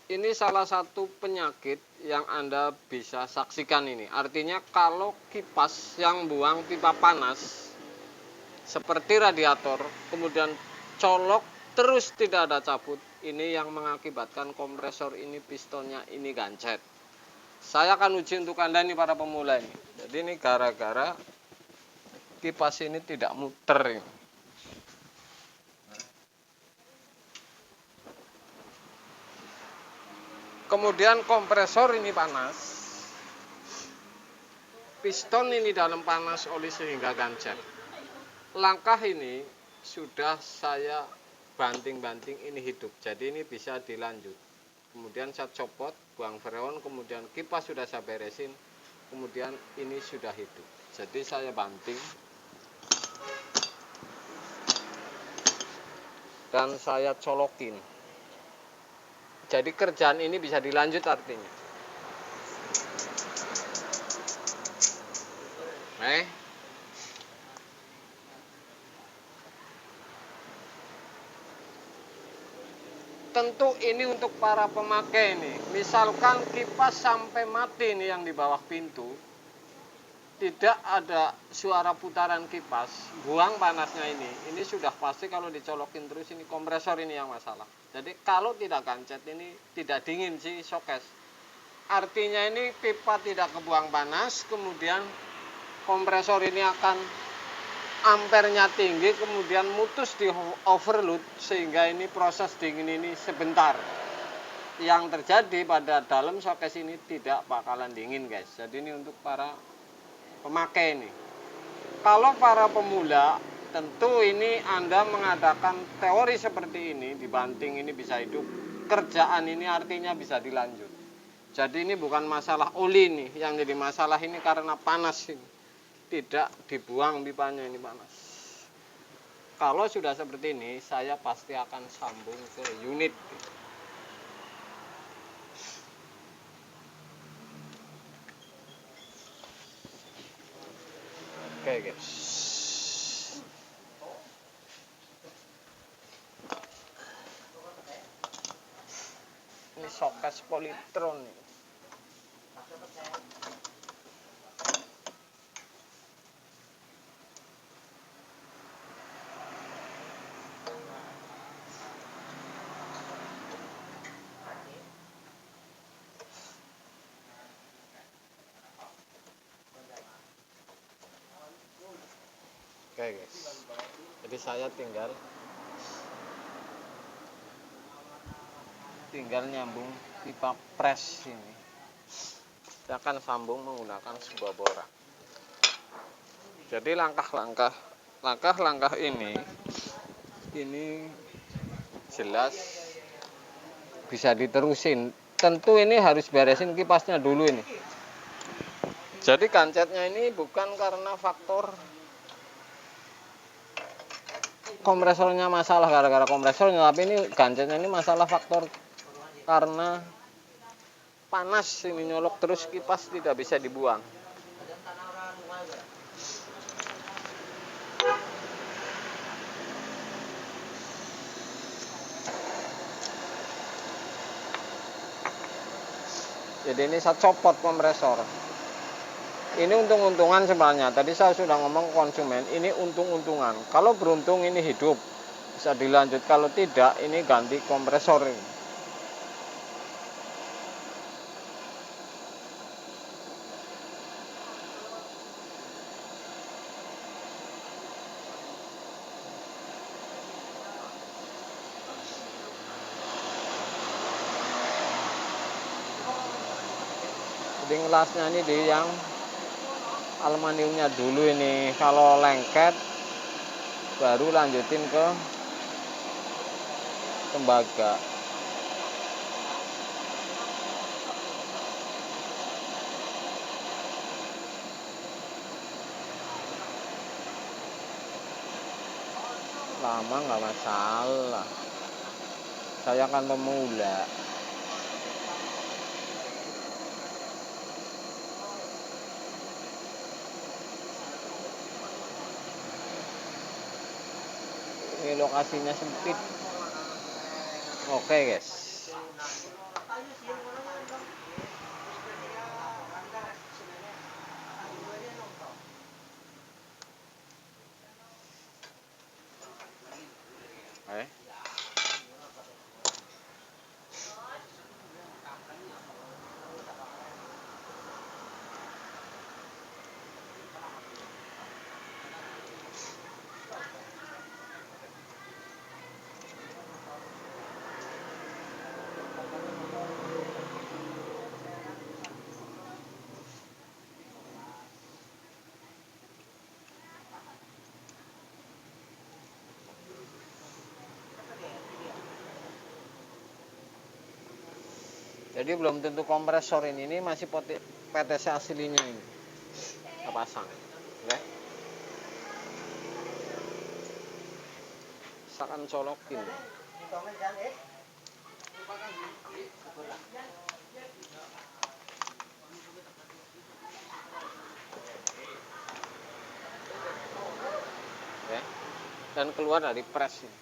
Ini salah satu penyakit yang Anda bisa saksikan ini. Artinya kalau kipas yang buang pipa panas seperti radiator, kemudian colok terus tidak ada cabut, ini yang mengakibatkan kompresor ini pistonnya ini gancet. Saya akan uji untuk Anda ini para pemula ini. Jadi ini gara-gara kipas ini tidak muter ini. Kemudian kompresor ini panas, piston ini dalam panas oli sehingga gancet. Langkah ini sudah saya banting-banting, ini hidup, jadi ini bisa dilanjut. Kemudian saya copot, buang freon, kemudian kipas sudah saya beresin, kemudian ini sudah hidup. Jadi saya banting dan saya colokin. Jadi kerjaan ini bisa dilanjut artinya. Tentu ini untuk para pemakai ini. Misalkan kipas sampai mati nih yang di bawah pintu, tidak ada suara putaran kipas, buang panasnya ini sudah pasti kalau dicolokin terus ini kompresor ini yang masalah. Jadi kalau tidak gancet ini tidak dingin sih showcase. Artinya ini pipa tidak kebuang panas, kemudian kompresor ini akan ampernya tinggi, kemudian mutus di overload sehingga ini proses dingin ini sebentar. Yang terjadi pada dalam showcase ini tidak bakalan dingin guys. Jadi ini untuk para pemakai ini. Kalau para pemula, tentu ini Anda mengadakan teori seperti ini, dibanting ini bisa hidup, kerjaan ini artinya bisa dilanjut. Jadi ini bukan masalah oli nih, yang jadi masalah ini karena panas ini, tidak dibuang pipanya ini panas. Kalau sudah seperti ini, saya pasti akan sambung ke unit. Oke guys. Ini showcase Polytron nih. Oke guys. Jadi saya tinggal nyambung pipa press ini. Saya akan sambung menggunakan sebuah borak. Jadi langkah-langkah ini jelas bisa diterusin. Tentu ini harus beresin kipasnya dulu ini. Jadi gancetnya ini bukan karena faktor kompresornya masalah, gara-gara kompresornya, tapi ini gancetnya ini masalah faktor karena panas ini nyolok terus, kipas tidak bisa dibuang. Jadi ini saya copot kompresor. Ini untung-untungan sebenarnya. Tadi saya sudah ngomong ke konsumen, ini untung-untungan. Kalau beruntung ini hidup, bisa dilanjut. Kalau tidak, ini ganti kompresor ini. Jadi ngelasnya ini di yang aluminiumnya dulu ini. Kalau lengket baru lanjutin ke tembaga. Lama nggak masalah, saya akan pemula. Ini lokasinya sempit. Oke guys, Eh. Jadi belum tentu kompresor ini masih PTC aslinya ini kita pasang, ya. Misalkan colokin. Ya. Dan keluar dari press ini.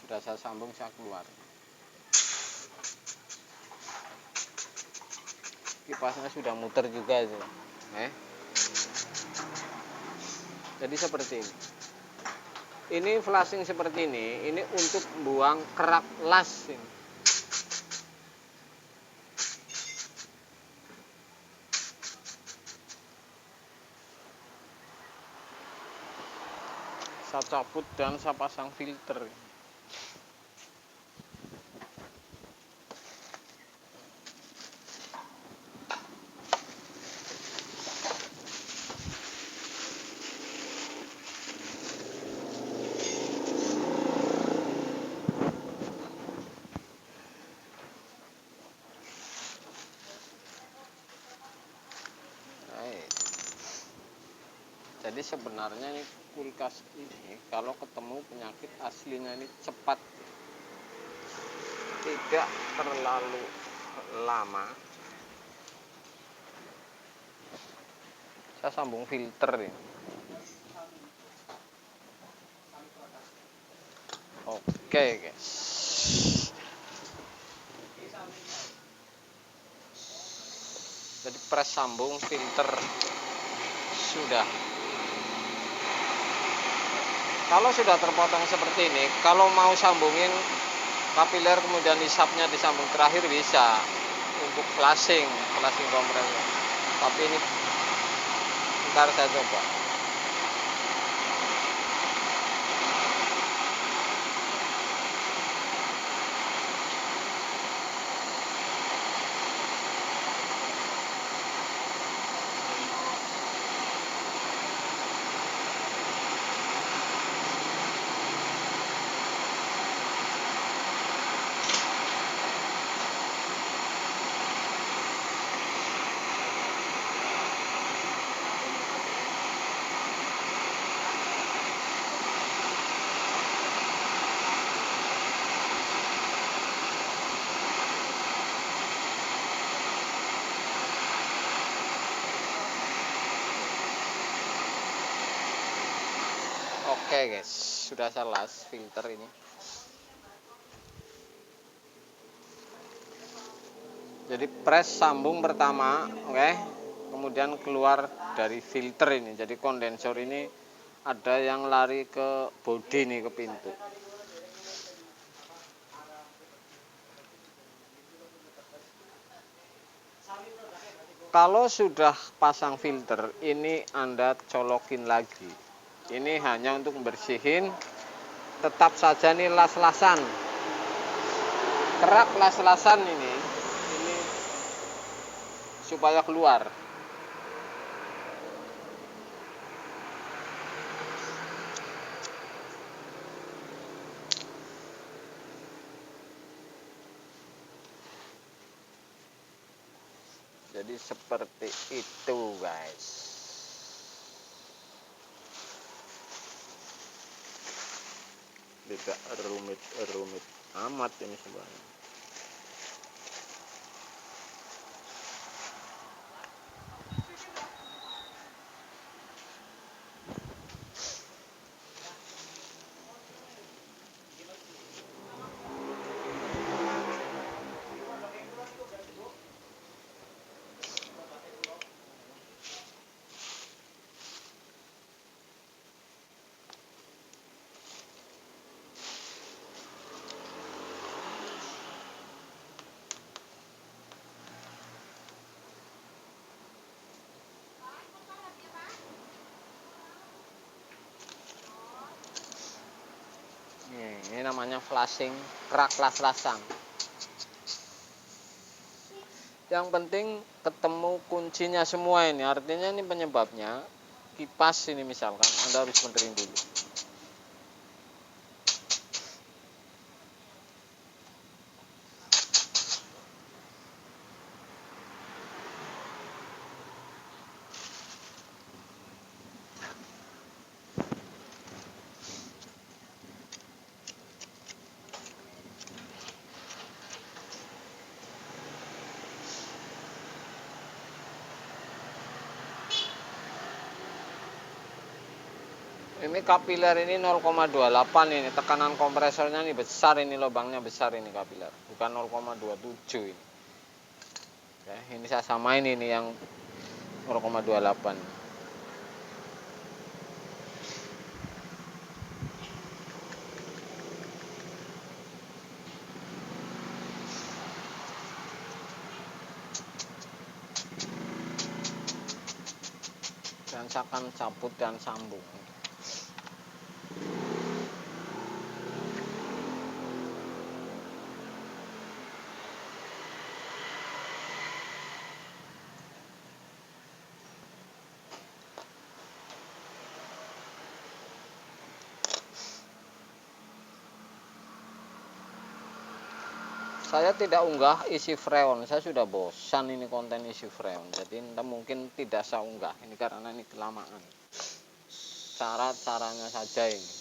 Sudah saya sambung, saya keluar. Kipasnya sudah muter juga itu. Jadi seperti ini. Ini flashing seperti ini untuk buang kerak las ini. Saya cabut dan saya pasang filter. Jadi sebenarnya ini kulkas ini kalau ketemu penyakit aslinya ini cepat, tidak terlalu lama. Saya sambung filter ini. Oke guys. Jadi press sambung filter sudah. Kalau sudah terpotong seperti ini, kalau mau sambungin kapiler kemudian hisapnya disambung terakhir bisa untuk flashing kompresor. Tapi ini ntar saya coba. Oke guys, sudah saya las filter ini. Jadi press sambung pertama, oke. Kemudian keluar dari filter ini. Jadi kondensor ini ada yang lari ke bodi nih, ke pintu. Kalau sudah pasang filter, ini Anda colokin lagi. Ini hanya untuk membersihin, tetap saja nih las-lasan. Kerak las-lasan ini supaya keluar. Jadi seperti itu guys. Tidak rumit amat ini sebenarnya. Ini namanya flashing kerak las-lasan. Yang penting ketemu kuncinya semua ini. Artinya ini penyebabnya kipas ini misalkan Anda harus benerin dulu. Ini kapiler ini 0,28 ini, tekanan kompresornya ini besar, ini lubangnya besar ini kapiler, bukan 0,27 ini. Oke, ini saya samain ini yang 0,28. Dan saya akan cabut dan sambung. Saya tidak unggah isi freon, saya sudah bosan ini konten isi freon, jadi mungkin tidak saya unggah ini karena ini kelamaan. Caranya saja ini.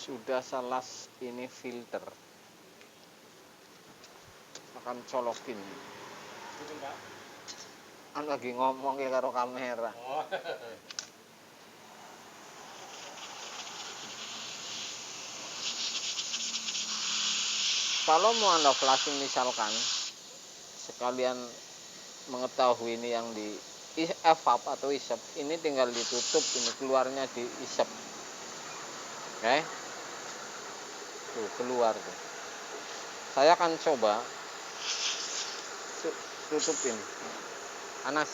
Sudah salas ini filter, akan colokin. Kan lagi ngomong ya karo kamera. Kalau mau Anda flashing misalkan, sekalian mengetahui ini yang di evap atau isep, ini tinggal ditutup, ini keluarnya di isep. Oke. Tuh keluar tuh. Saya akan coba tutupin. Panas.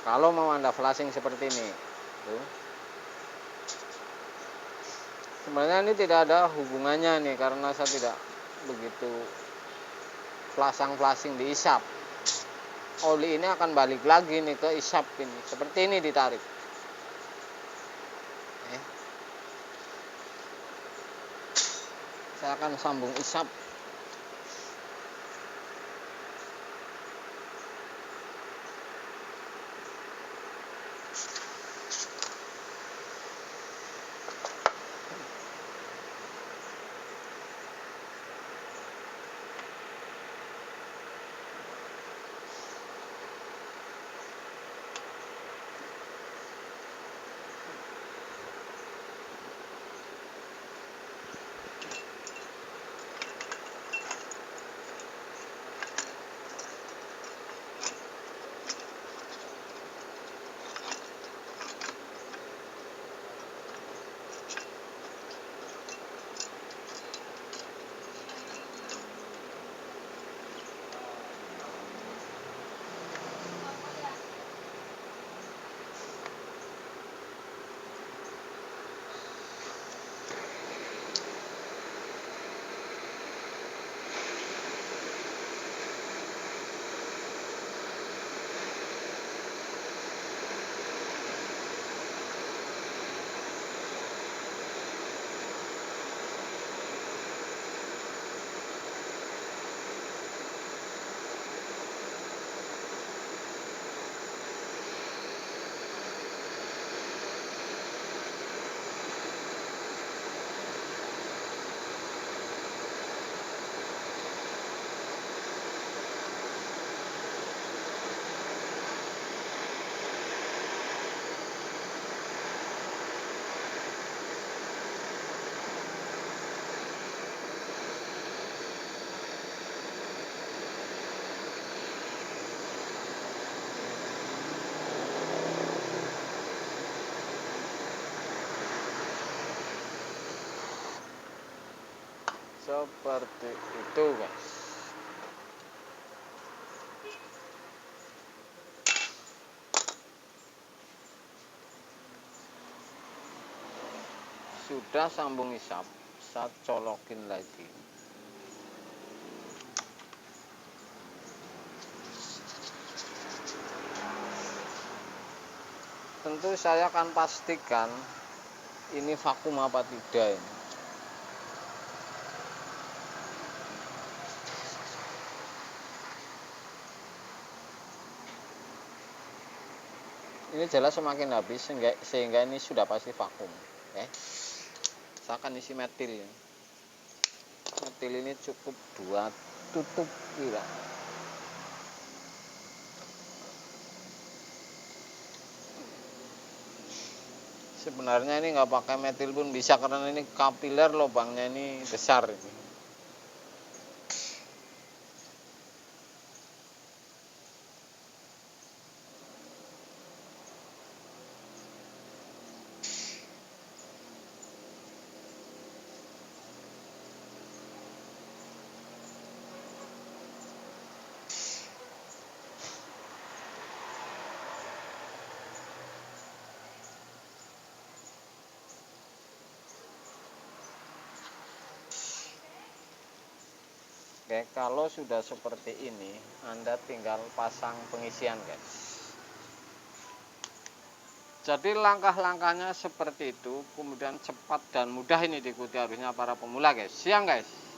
Kalau mau Anda flashing seperti ini, tuh. Sebenarnya ini tidak ada hubungannya nih karena saya tidak begitu flashing di isap. Oli ini akan balik lagi nih ke isap ini. Seperti ini ditarik. Saya akan sambung isap. seperti itu guys. Sudah sambung isap, saya colokin lagi. Tentu saya akan pastikan ini vakum apa tidak ini. Ini jelas semakin habis sehingga ini sudah pasti vakum. Oke. Saya akan isi metil ya. Metil ini cukup 2 tutup kira. Sebenarnya ini nggak pakai metil pun bisa karena ini kapiler, lubangnya ini besar ini. Oke, kalau sudah seperti ini, Anda tinggal pasang pengisian, guys. Jadi langkah-langkahnya seperti itu, kemudian cepat dan mudah ini diikuti harusnya para pemula, guys. Siang, guys.